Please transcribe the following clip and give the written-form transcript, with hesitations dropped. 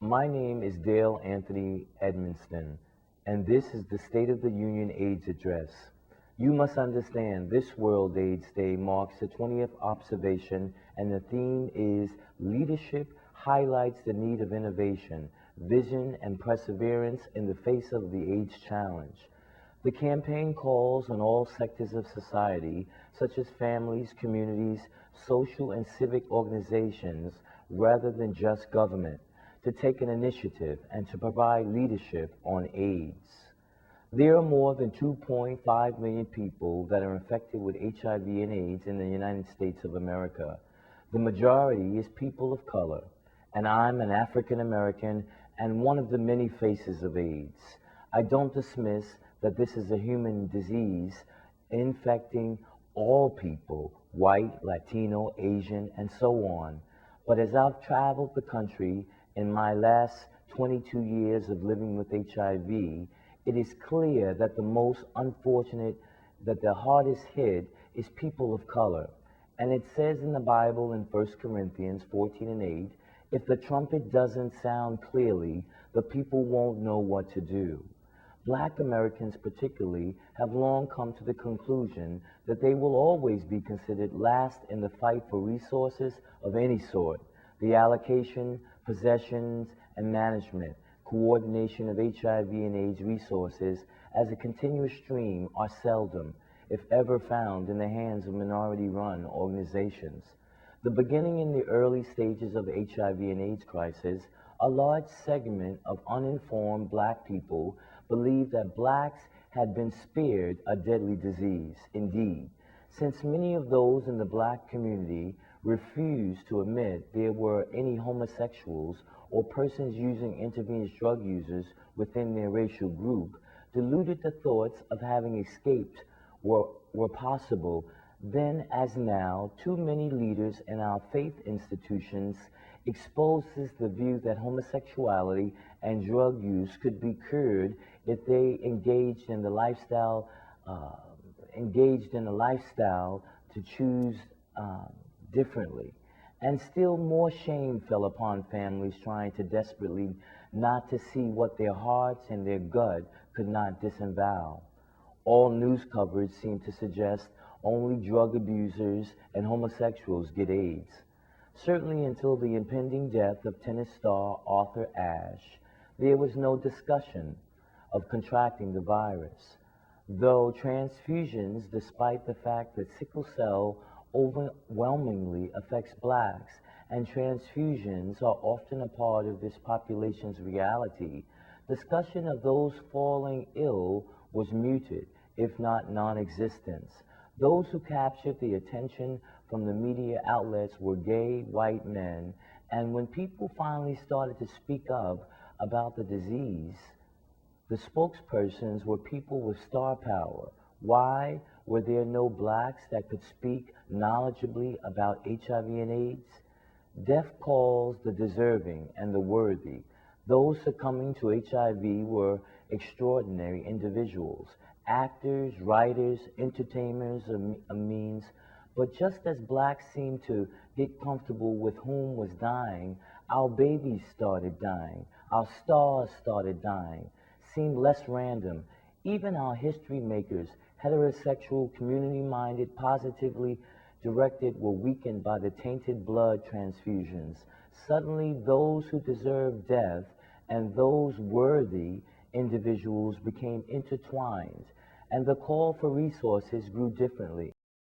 My name is Dale Anthony Edmonston, and this is the State of the Union AIDS Address. You must understand this World AIDS Day marks the 20th observation, and the theme is Leadership Highlights the Need of Innovation, Vision, and Perseverance in the Face of the AIDS Challenge. The campaign calls on all sectors of society, such as families, communities, social and civic organizations, rather than just government, to take an initiative and to provide leadership on AIDS. There are more than 2.5 million people that are infected with HIV and AIDS in the United States of America. The majority is people of color, and I'm an African American and one of the many faces of AIDS. I don't dismiss that this is a human disease infecting all people, white, Latino, Asian, and so on. But as I've traveled the country in my last 22 years of living with HIV, it is clear that the most unfortunate, that the hardest hit is people of color. And it says in the Bible in 1 Corinthians 14 and 8, if the trumpet doesn't sound clearly, the people won't know what to do. Black Americans particularly have long come to the conclusion that they will always be considered last in the fight for resources of any sort. The allocation, possessions, and management, coordination of HIV and AIDS resources as a continuous stream are seldom, if ever, found in the hands of minority-run organizations. The beginning in the early stages of the HIV and AIDS crisis, a large segment of uninformed black people believed that blacks had been spared a deadly disease. Indeed, since many of those in the black community refused to admit there were any homosexuals or persons using intravenous drug users within their racial group, diluted the thoughts of having escaped were possible. Then as now, too many leaders in our faith institutions exposes the view that homosexuality and drug use could be cured if they engaged in the lifestyle to choose differently. And still more shame fell upon families trying to desperately not to see what their hearts and their gut could not disavow. All news coverage seemed to suggest only drug abusers and homosexuals get AIDS. Certainly until the impending death of tennis star Arthur Ashe, there was no discussion of contracting the virus. Though transfusions, despite the fact that sickle cell overwhelmingly affects blacks, and transfusions are often a part of this population's reality, discussion of those falling ill was muted, if not non-existent. Those who captured the attention from the media outlets were gay white men, and when people finally started to speak up about the disease, the spokespersons were people with star power. Why were there no blacks that could speak knowledgeably about HIV and AIDS? Death calls the deserving and the worthy. Those succumbing to HIV were extraordinary individuals, actors, writers, entertainers of means. But just as blacks seemed to get comfortable with whom was dying, our babies started dying, our stars started dying, seemed less random. Even our history makers, heterosexual, community-minded, positively directed, were weakened by the tainted blood transfusions. Suddenly, those who deserved death and those worthy individuals became intertwined, and the call for resources grew differently.